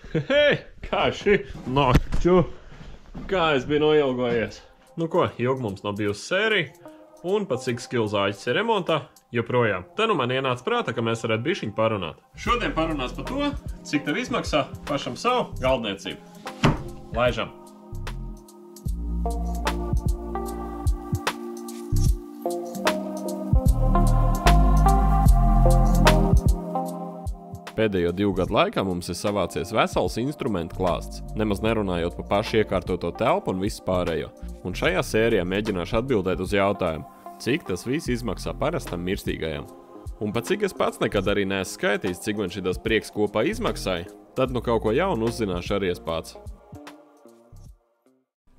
Hei, kā šī noču? Kā es biju noilgojies? Nu ko, ilgi mums nav bijusi sērija, un pat cik skills āķis ir remontā, joprojām. Te nu man ienāca prāta, ka mēs varētu bišķiņ parunāt. Šodien parunās par to, cik tev izmaksā pašam savu galdniecību. Laižam! Pēdējo 2 gadu laikā mums ir savācies vesels instrumentu klāsts, nemaz nerunājot par pašu iekārtoto telpu un visu pārējo. Un šajā sērijā mēģināšu atbildēt uz jautājumu, cik tas viss izmaksā parastam mirstīgajam. Un pat cik es pats nekad arī neesmu skaitījis, cik man šitas prieks kopā izmaksāja, tad nu kaut ko jaunu uzzināšu arī es pats.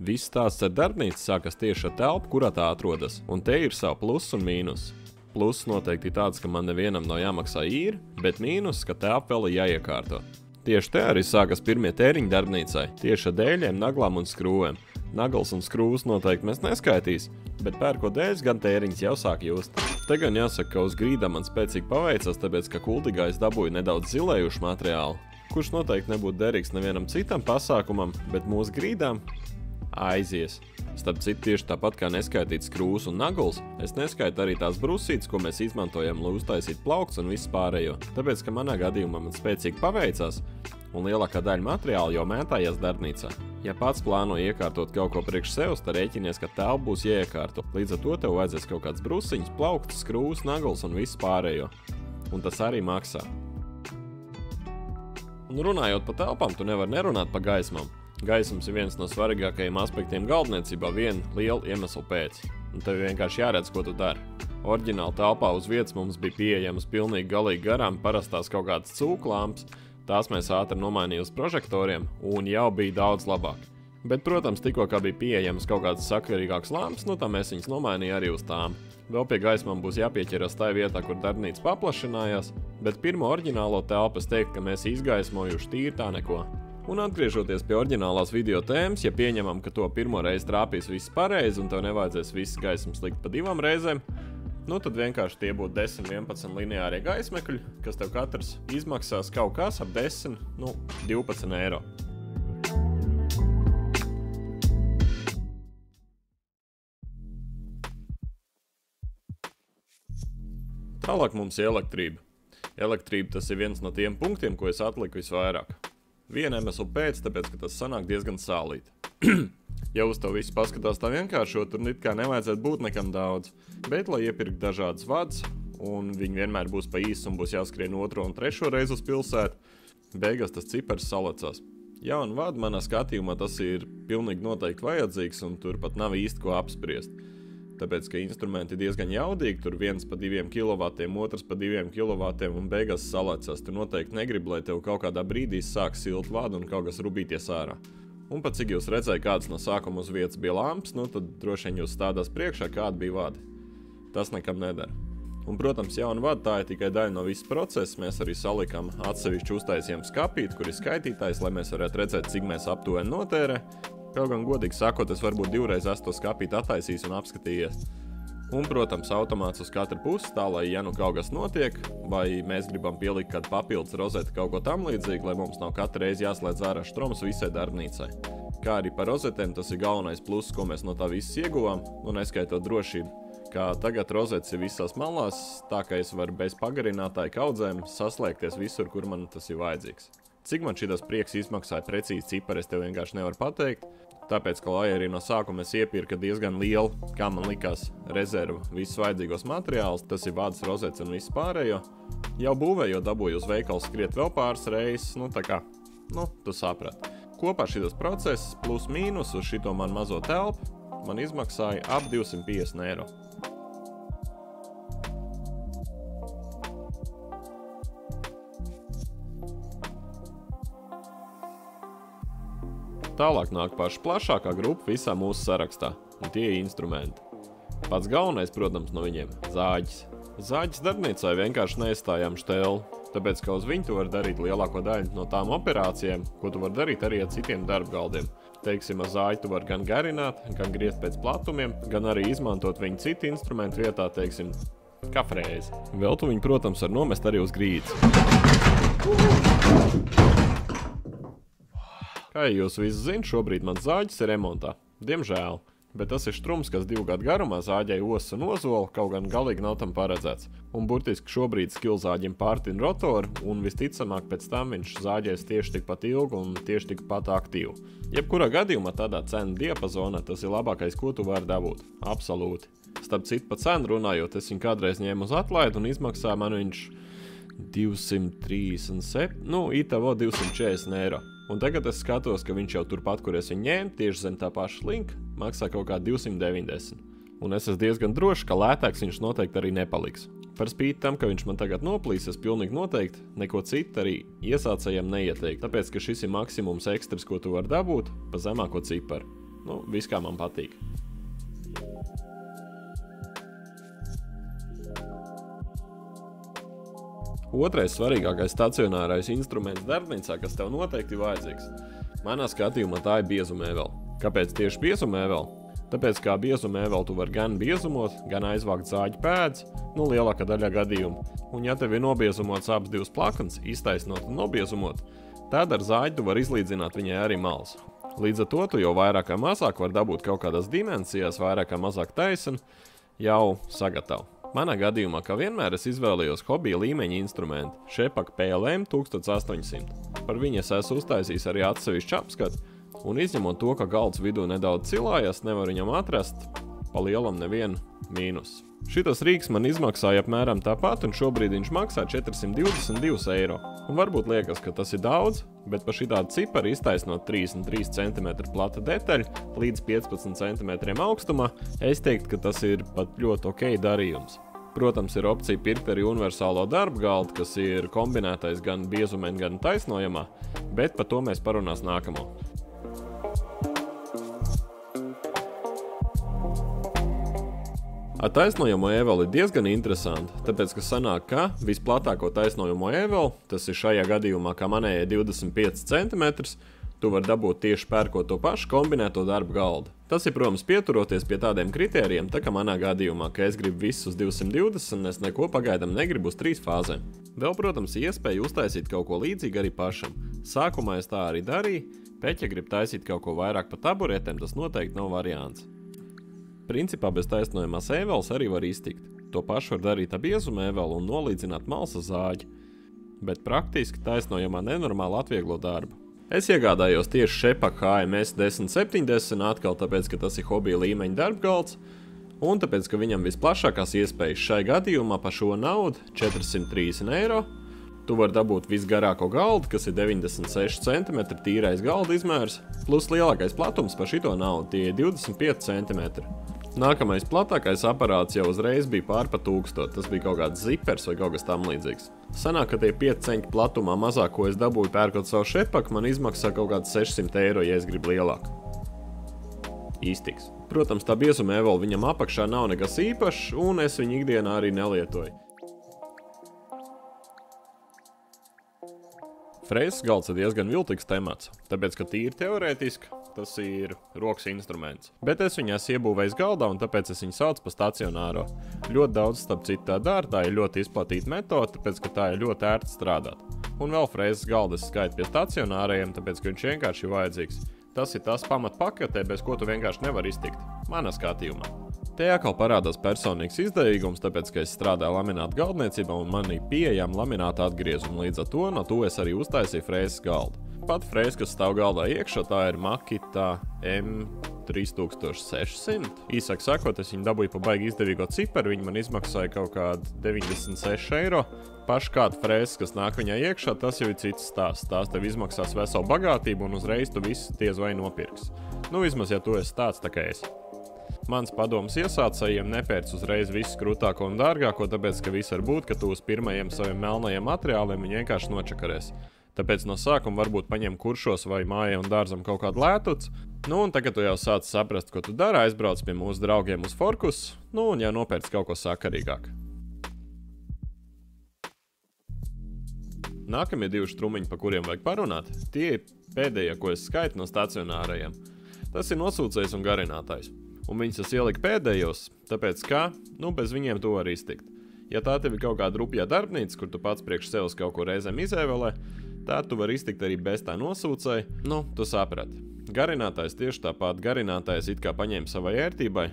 Viss stāsts ar darbnīcu sākas tieši ar telpu, kurā tā atrodas, un te ir savu plusu un mīnus. Pluss noteikti ir tāds, ka man nevienam nav jāmaksā īri, bet mīnus, ka telpa vēl ir jāiekārto. Tieši te arī sākas pirmie tēriņi darbnīcai, tieši ar dēļiem, naglām un skrūvēm. Nagls un skrūvus noteikti mēs neskaitīs, bet pērkot dēļus gan tēriņus jau sāk just. Te gan jāsaka, ka uz grīdām man spēcīgi paveicās, tāpēc, ka kultīgais dabūja nedaudz zilējušu materiālu, kurš noteikti nebūtu derīgs nevienam citam pasākumam, bet mūsu grīdām aizies. Starp citu, tieši tāpat kā neskaitīt skrūvus un nagls, es neskaitu arī tās brusītes, ko mēs izmantojam, lai uztaisītu plaukts un visu pārējo. Tāpēc, ka manā gadījumā man spēcīgi paveicās, un lielākā daļa materiāla jau mētājās darbnīcā. Ja pats plāno iekārtot kaut ko priekš sevis, tad rēķinies, ka telpa būs jāiekārto. Līdz ar to tev vajadzēs kaut kāds brusiņš, plaukts, skrūvus, nagls un visu pārējo. Un tas arī maksā. Un runājot par telpām, tu nevar nerunāt par gaismām. Gaisums ir viens no svarīgākajiem aspektiem galdniecībā viena liela iemesla pēc. Un tev vienkārši jāredz, ko tu dari. Oriģināli telpā uz vietas mums bija pieejamas pilnīgi galīgi garām parastās kaut kādas cūklāmpas. Tās mēs ātri nomainījām uz prožektoriem un jau bija daudz labāk. Bet, protams, tikko kā bija pieejamas kaut kādas sakarīgākas lampas, nu tā mēs viņas nomainījām arī uz tām. Vēl pie gaismām būs jāpieķeras tajā vietā, kur darbnīca paplašinājās, bet pirmo oriģinālo telpu es teiktu, ka mēs izgaismojuši tīri tā neko. Un atgriežoties pie oriģinālās video tēmas, ja pieņemam, ka to pirmo reizi trāpīs viss pareizi un tev nevajadzēs visas gaismas likt pa 2 reizēm, nu tad vienkārši tie būtu 10-11 lineārie gaismekļi, kas tev katrs izmaksās kaut kas ap 12 eiro. Tālāk mums ir elektrība. Elektrība tas ir viens no tiem punktiem, ko es atliku visvairāk. Viena iemesla pēc, tāpēc, ka tas sanāk diezgan sālīt. Ja uz to visu paskatās tā vienkāršot, tur it kā nevajadzētu būt nekam daudz. Bet, lai iepirkt dažādas vadas, un viņi vienmēr būs pa īsu un būs jāskrien 2. un 3. reizi uz pilsētu, beigās tas cipars salecās. Jauna vada manā skatījumā tas ir pilnīgi noteikti vajadzīgs, un tur pat nav īsti ko apspriest. Tāpēc, ka instrumenti ir diezgan jaudīgi, tur viens pa 2 kW, otrs pa 2 kW un beigās salecās. Tu noteikti negribi, lai tev kaut kādā brīdī sāk silt vadu un kaut kas rubīties ārā. Un pat cik jūs redzēja, kādas no sākuma uz vietas bija lampas, nu tad droši vien jūs stādās priekšā, kāda bija vada. Tas nekam nedara. Un, protams, jauna vada tā ir tikai daļa no visas procesa. Mēs arī salikām atsevišķu uztaisījām skapīti, kur ir skaitītājs, lai mēs varētu redzēt, cik mēs aptuveni notērē. Kaut gan godīgi sakot, es varbūt 2 reizes esmu to skapīti attaisījis un apskatījies. Un, protams, automāts uz katru pusi, tā lai, ja nu kaut kas notiek, vai mēs gribam pielikt kādu papildus rozeti kaut ko tam līdzīgi, lai mums nav katru reizi jāslēdz ārā štroms visai darbnīcai. Kā arī par rozetēm, tas ir galvenais pluss, ko mēs no tā visas ieguvām, un neskaitot drošību. Kā tagad rozetes ir visās malās, tā ka es varu bez pagarinātāju kaudzēm saslēgties visur, kur man tas ir vajadzīgs. Cik man šitas prieks izmaksāja precīzi cipari, es tev vienkārši nevaru pateikt. Tāpēc, ka lai arī no sākuma es iepirka diezgan lielu, kā man likās, rezervu visus vajadzīgos materiālus, tas ir vadas, rozetes un viss pārējo. Jau būvējot dabūju uz veikalu skriet vēl pāris reizes, nu tā kā, tu saprati. Kopā šitas process plus mīnus uz šito man mazo telpu man izmaksāja ap 250 eiro. Tālāk nāk paša plašākā grupa visā mūsu sarakstā, un tie ir instrumenti. Pats galvenais, protams, no viņiem – zāģis. Zāģis darbnīcai vienkārši neizstājām štēlu, tāpēc, ka uz viņu tu vari darīt lielāko daļu no tām operācijām, ko tu vari darīt arī ar citiem darbgaldiem. Teiksim, ar zāģi tu vari gan garināt, gan griezt pēc platumiem, gan arī izmantot viņu citu instrumentu vietā, teiksim, kā frēzi. Vēl tu viņu, protams, var nomest arī uz grīdas. Kā jūs visi zināt, šobrīd mans zāģis ir remontā. Diemžēl. Bet tas ir štrums, kas 2 gadu garumā zāģēja osas un ozolu, kaut gan galīgi nav tam paredzēts. Un burtiski šobrīd skilzāģim pārtina rotoru, un visticamāk pēc tam viņš zāģēs tieši tikpat ilgi un tieši tikpat aktīvi. Jebkurā gadījumā tādā cenu diapazonā tas ir labākais, ko tu vari dabūt. Absolūti. Starp citu pa cenu runājot, es viņu kādreiz ņēmu uz atlaidu un izmaksāja man viņš 237, itavo 240 eiro. Un tagad es skatos, ka viņš jau turpat, kur es viņu ņēmu, tieši zem tā paša linka, maksā kaut kā 290. Un es esmu diezgan drošs, ka lētāks viņš noteikti arī nepaliks. Par spīti tam, ka viņš man tagad noplīs, es pilnīgi noteikti neko citu arī iesācējiem neieteiktu, tāpēc, ka šis ir maksimums ekstras, ko tu vari dabūt pa zemāko ciparu. Viss kā man patīk. Otrais svarīgākais stacionārais instruments darbnīcā, kas tev noteikti ir vajadzīgs. Manā skatījumā tā ir biezumēvele. Kāpēc tieši biezumēvele? Tāpēc kā biezumēveli tu vari gan biezumot, gan aizvākt zāģi pēdas, lielākā daļā gadījumu. Un ja tev ir nobiezumots abas divas plaknes, iztaisnot un nobiezumot, tad ar zāģi tu vari izlīdzināt viņai arī malas. Līdz ar to tu jau vairāk vai mazāk var dabūt kaut kādās dimensijās, vairāk vai mazāk taisni, jau sagatavu. Manā gadījumā, kā vienmēr, es izvēlējos hobija līmeņa instrumentu Shepak PLM 1800. Par viņu es esmu uztaisījis arī atsevišķu apskatu, un izņemot to, ka galds vidū nedaudz cilājās, nevar viņam atrast pa lielam nevienu mīnus. Šitas rīks man izmaksāja apmēram tāpat, un šobrīd viņš maksā 422 eiro. Un varbūt liekas, ka tas ir daudz, bet pa šitādu ciparu iztaisnot 33 cm plata detaļa līdz 15 cm augstumā, es teiktu, ka tas ir pat ļoti ok darījums. Protams, ir opcija pirkt arī universālo darba galdu, kas ir kombinētais gan biezumēn, gan taisnojamā, bet par to mēs parunās nākamo. Ar taisnojamo ēveli ir diezgan interesanti, tāpēc, ka sanāk, ka visplatāko taisnojamo ēveli, tas ir šajā gadījumā, kā manējai 25 cm, tu vari dabūt tieši pērkot to pašu kombinēto darba galdu. Tas ir, protams, pieturoties pie tādiem kritērijiem, tā kā manā gadījumā, ka es gribu visus uz 220, es neko pagaidām negribu uz 3 fāzēm. Vēl, protams, iespēja uztaisīt kaut ko līdzīgu arī pašam. Sākumā es tā arī darīju, bet, ja grib taisīt kaut ko vairāk pa taburetēm, tas noteikti nav variants. Principā bez taisnojamās ēveles arī var iztikt. To pašu var darīt ar biezumu ēveli un nolīdzināt malas zāģi. Bet praktiski taisnojamā nenormāli atvieglo darbu. Es iegādājos tieši Shepak HMS 1070 atkal tāpēc, ka tas ir hobija līmeņa darbgalds, un tāpēc, ka viņam visplašākās iespējas šai gadījumā par šo naudu 430 eiro. Tu vari dabūt visgarāko galdu, kas ir 96 cm tīrais galda izmērs, plus lielākais platums par šito naudu, tie ir 25 cm. Nākamais platākais aparāts jau uzreiz bija pār pa 1000, tas bija kaut kāds zipers vai kaut kas tam līdzīgs. Sanāk, ka tie 5 centi platumā mazāk, ko es dabūju pērkot savu Shepak, man izmaksā kaut kāds 600 eiro, ja es gribu lielāku. Īstiks. Protams, tā biezuma ēveli viņam apakšā nav nekas īpašs, un es viņu ikdienā arī nelietoju. Frēzes galds ir diezgan viltīgs temats, tāpēc, ka tīri teorētiski tas ir rokas instruments. Bet es viņu esmu iebūvējis galdā, un tāpēc es viņu saucu par stacionāro. Ļoti daudz starp citu tā dara, tā ir ļoti izplatīta metode, tāpēc, ka tā ir ļoti ērti strādāt. Un vēl frēzes galda es skaitu pie stacionārajiem, tāpēc, ka viņš vienkārši ir vajadzīgs. Tas ir tas pamatpaketē, bez ko tu vienkārši nevar iztikt. Manā skatījumā. Te atkal parādās personīgs izdevīgums, tāpēc, ka es strādāju laminātu galdniecībā un man ir pieejama lamināta atgriezuma. Līdz ar to no to es arī uztaisīju frēzes galdu. Pat frēze, kas stāv galdā iekšā, tā ir Makita M3600. Īsāk sakot, es viņu dabūju pa baigi izdevīgo ciparu, viņi man izmaksāja kaut kādu 96 eiro. Paši kāda frēze, kas nāk viņai iekšā, tas jau ir cits stāsts. Tās tev izmaksās veselu bagātību un uzreiz tu visu diez vai nopirks. Vismaz, ja tu esi tāds tā kā es. Mans padoms iesācējiem nepērc uzreiz visu krūtāko un dārgāko, tāpēc, ka viss var būt, ka tu uz pirmajiem saviem melnajiem materiāliem viņi vienkārši nočakarēs. Tāpēc no sākuma varbūt paņem kuršos vai mājai un dārzam kaut kādu lētuts. Un tagad tu jau sāc saprast, ko tu dari, aizbrauc pie mūsu draugiem uz Forkus, un jau nopērc kaut ko sakarīgāk. Nākamie 2 štrumiņi, pa kuriem vajag parunāt, tie ir pēdējie, ko es skaitu no stacionārajiem. Tas ir nosūcējs un garinātājs. Un viņus es ieliku pēdējos, tāpēc kā, bez viņiem to var iztikt. Ja tā tev ir kaut kāda rupjā darbnīca, kur tu pats priekš sevis kaut ko reizēm izēvelē, Tā tu vari iztikt arī bez tā nosūcēja. Nu, tu saprati. Garinātājs tieši tāpat. Garinātājs it kā paņēma savai ērtībai,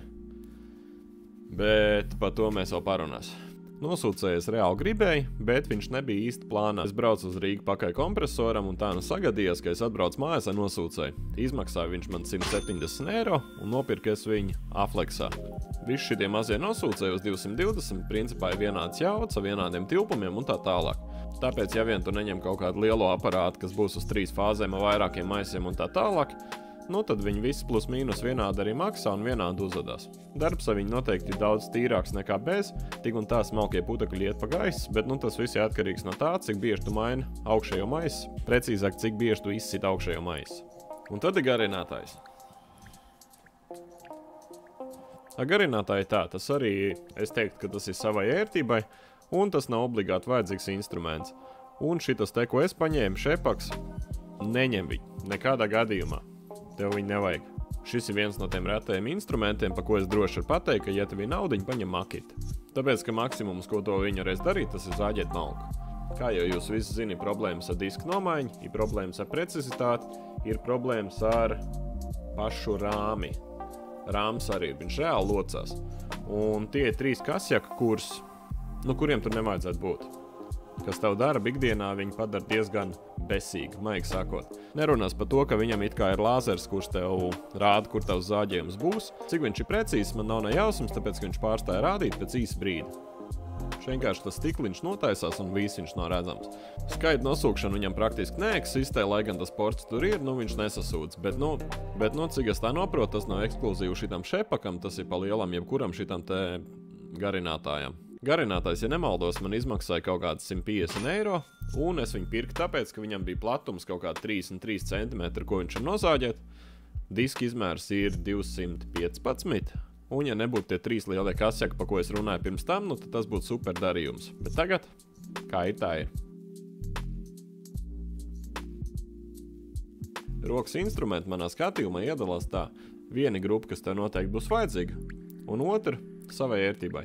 bet par to mēs vēl parunāsim. Nosūcējies reāli gribēja, bet viņš nebija īsti plānā. Es braucu uz Rīgu pakaļ kompresoram un tā nu sagadījās, ka es atbraucu mājās ar nosūcēju. Izmaksāja viņš man 170 eiro un nopirku es viņu Aflexā. Visi šitie mazie nosūcēji uz 220 principā ir vienāds jauds ar vienādiem tilpumiem un tā tālāk. Tāpēc, ja vien tu neņem kaut kādu lielo aparātu, kas būs uz 3 fāzēm ar vairākiem maisiem un tā tālāk, nu tad viņi visi plus mīnus vienādi arī maksā un vienādi uzvedās. Darbs ar viņu noteikti ir daudz tīrāks nekā bez, tik un tā smalkie putekļi iet pa gaisu, bet nu tas viss ir atkarīgs no tā, cik bieži tu maini augšējo maisu, precīzāk, cik bieži tu izsit augšējo maisu. Un tad ir garinātājs. Ar garinātāju tā, tas arī, es teiktu, ka tas ir savai ērtībai, un tas nav obligāti vajadzīgs instruments. Un šitas te, ko es paņēmu, šepaks, neņem viņu, nekādā gadījumā. Tev viņu nevajag. Šis ir viens no tiem retajiem instrumentiem, pa ko es droši varu pateikt, ka, ja tev ir naudiņa, paņem makiti. Tāpēc, ka maksimums, ko to viņi varēs darīt, tas ir zāģēt malku. Kā jau jūs visi zini, ir problēmas ar disku nomaiņu, ir problēmas ar precizitāti, ir problēmas ar pašu rāmi. Rāms arī ir, viņš reāli locās. Un tie ir 3 kasjaka kurs, nu kuriem tur nevajadzētu būt. Kas tev dara ikdienā, viņi padara diezgan besīgi, maigi sakot. Nerunās par to, ka viņam it kā ir lāzers, kurš tev rāda, kur tavs zāģējums būs. Cik viņš ir precīzs, man nav ne jausmas, tāpēc, ka viņš pārstāja rādīt pēc īsa brīdi. Vienkārši tas stikliņš notaisās un viss viņš nav redzams. Skaita nosūkšana viņam praktiski neeksistē, lai gan tas ports tur ir, nu viņš nesasūdz. Bet cik es tā noprotu, tas nav ekskluzīvi šitam šepakam, tas ir pa lielam jebkuram šitam te garinātājam. Garinātājs, ja nemaldos, man izmaksāja kaut kāds 150 eiro, un es viņu pirku tāpēc, ka viņam bija platums kaut kā 33 cm, ko viņš var nozāģēt. Diska izmērs ir 215, un ja nebūtu tie 3 lielie kasjaki, pa ko es runāju pirms tam, nu tad tas būtu super darījums. Bet tagad, kā ir tā ir. Rokas instrumenti manā skatījumā iedalās tā. Viena grupa, kas tev noteikti būs vajadzīga, un otra savai ērtībai.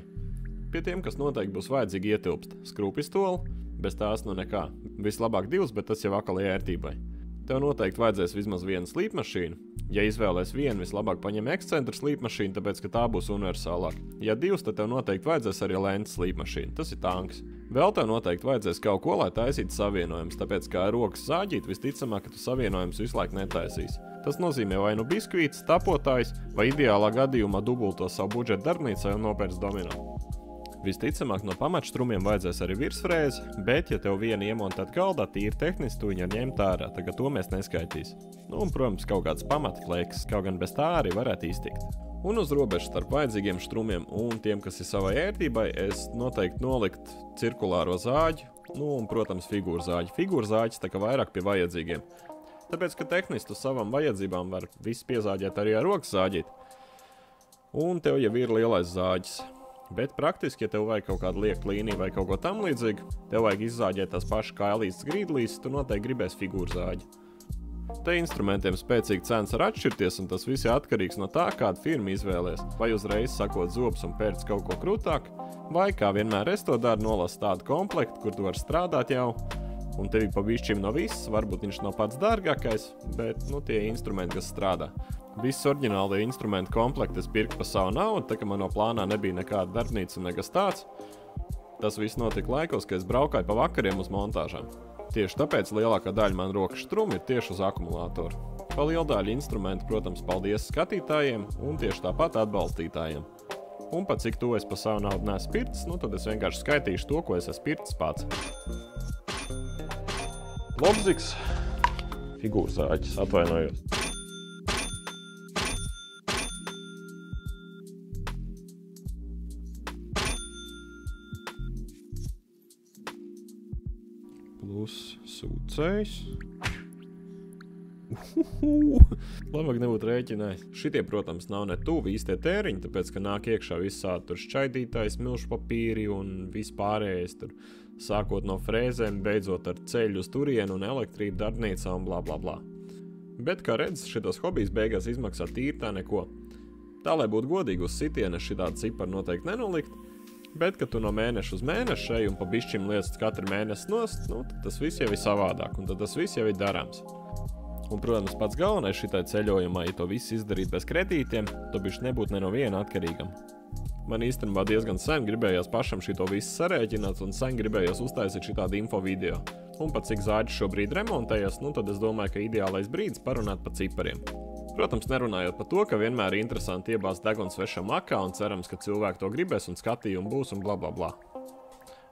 Pie tiem, kas noteikti būs vajadzīgi ietilpst skrūpistoli, bez tās nu nekā. Vislabāk 2, bet tas jau akalī ērtībai. Tev noteikti vajadzēs vismaz viena slīpmašīna. Ja izvēlēs vienu, vislabāk paņem ekscentru slīpmašīnu, tāpēc, ka tā būs universālāk. Ja 2, tad tev noteikti vajadzēs arī lentes slīpmašīna. Tas ir tanks. Vēl tev noteikti vajadzēs kaut ko, lai taisītu savienojumus, tāpēc, kā ar rokas zāģīt, visticamāk, ka tu savienojumus visu laiku netaisīsi. Tas nozīmē vai nu biskvīts, tapotājs, vai ideālā gadījumā dubulto savu budžetu darbnīcā un nopērc domino. Visticamāk, no pamatštrumiem vajadzēs arī virsfrēzi, bet, ja tev viena iemontēt galdā, tīri tehniski tu viņu ņemt ārā, tagad to mēs neskaitīs. Nu, un, protams, kaut kāds pamatklēks, kaut gan bez tā arī varētu iztikt. Un uz robežas starp vajadzīgiem štrumiem un tiem, kas ir savai ērtībai, es noteikti nolikt cirkulāro zāģi, nu, un, protams, figūru zāģi. Figūru zāģis tā kā vairāk pie vajadzīgiem. Tāpēc, ka tehniski uz savām vajadzībām var visu piezāģēt arī ar rokas zāģīt. Un tev jau ir lielais zāģis. Bet praktiski, ja tev vajag kaut kādu liektu līniju vai kaut ko tam līdzīgu, tev vajag izzāģēt tās pašas kailītes grīdlītes, tu noteikti gribēs figūru zāģi. Te instrumentiem spēcīgi cenas var atšķirties, un tas viss ir atkarīgs no tā, kāda firma izvēlies. Vai uzreiz sakot zobus un pērc kaut ko krūtāk, vai, kā vienmēr es to daru, nolas tādu komplektu, kur tu vari strādāt jau, un tev pa bišķim no viss, varbūt viņš nav pats dārgākais, bet, nu, tie instrumenti, kas strādā. Viss oriģinālie instrumentu komplekti es pirku pa savu naudu, tā ka manā plānā nebija nekāda darbnīca un nekas tāds. Tas viss notika laikos, kad es braukāju pa vakariem uz montāžām. Tieši tāpēc lielākā daļa man rokas štrumi ir tieši uz akumulātoru. Pa lielu daļu instrumentu, protams, paldies skatītājiem un tieši tāpat atbalstītājiem. Un pat cik to es pa savu naudu neesmu pircis, nu tad es vienkārši skaitīšu to, ko es esmu pircis pats. Lobziks, figūru zāģis, atvainojos. Plus sūcējs. Labāk nebūtu rēķinājis. Šitie, protams, nav ne tuvi īstie tēriņi, tāpēc, ka nāk iekšā visādi tur šķaidītājs, milšu papīri un vispārējais tur. Sākot no frēzēm, beidzot ar ceļu uz turienu un elektrību darbnīcā un blā blā blā. Bet, kā redz, šitos hobijs beigās izmaksā tīri tā neko. Tā, lai būtu godīgi uz sitiena, šitādu ciparu noteikti nenolikt. Bet, kad tu no mēneša uz mēnešu ej un pa bišķim lietas katru mēnesi nost, nu, tad tas viss jau ir savādāk, un tad tas viss jau ir darāms. Un, protams, pats galvenais šitai ceļojumā, ja to visu izdarīt bez kredītiem, to bišķi nebūtu ne no viena atkarīgam. Man īstenībā diezgan sen gribējās pašam šito visu sarēķināt, un sen gribējās uztaisīt šitādu info video. Un pat cik zāģis šobrīd remontējas, nu tad es domāju, ka ideālais brīdis parunāt par cipariem. Protams, nerunājot par to, ka vienmēr ir interesanti iebāzt degunu svešā makā, un cerams, ka cilvēki to gribēs un skatījumi būs un bla bla bla.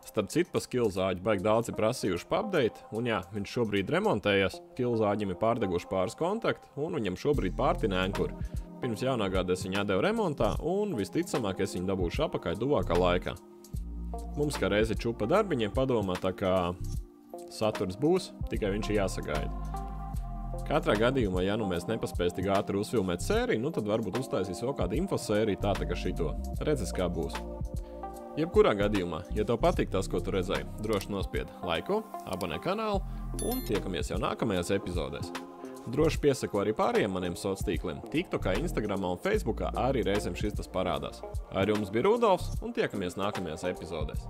Starp citu, pa skillzāģi baigi daudz ir prasījuši pa update, un jā, viņš šobrīd remontējas, skillzāģim ir pārdeguši pāris kontakti, un viņam šobrīd pārtina Anchor. Pirms jaunā gada es viņu atdevu remontā, un visticamāk es viņu dabūšu apakaļ tuvākā laikā. Mums kā reizi čupa darbiņiem padomā, tā kā saturs būs, tikai viņš ir jāsagaida. Katrā gadījumā, ja nu mēs nepaspēs tik ātri uzfilmēt sēriju, nu tad varbūt uztaisīs vēl kādu infosēriju tā kā šito. Redzēs, kā būs. Jebkurā gadījumā, ja tev patīk tas, ko tu redzēji, droši nospied laiku, abonē kanālu un tiekamies jau nākamajās epizodēs. Droši piesako arī pārējiem maniem sociāliem tīkliem. TikTokā, Instagramā un Facebookā arī reizēm šis tas parādās. Ar jums bija Rudolfs un tiekamies nākamajās epizodēs.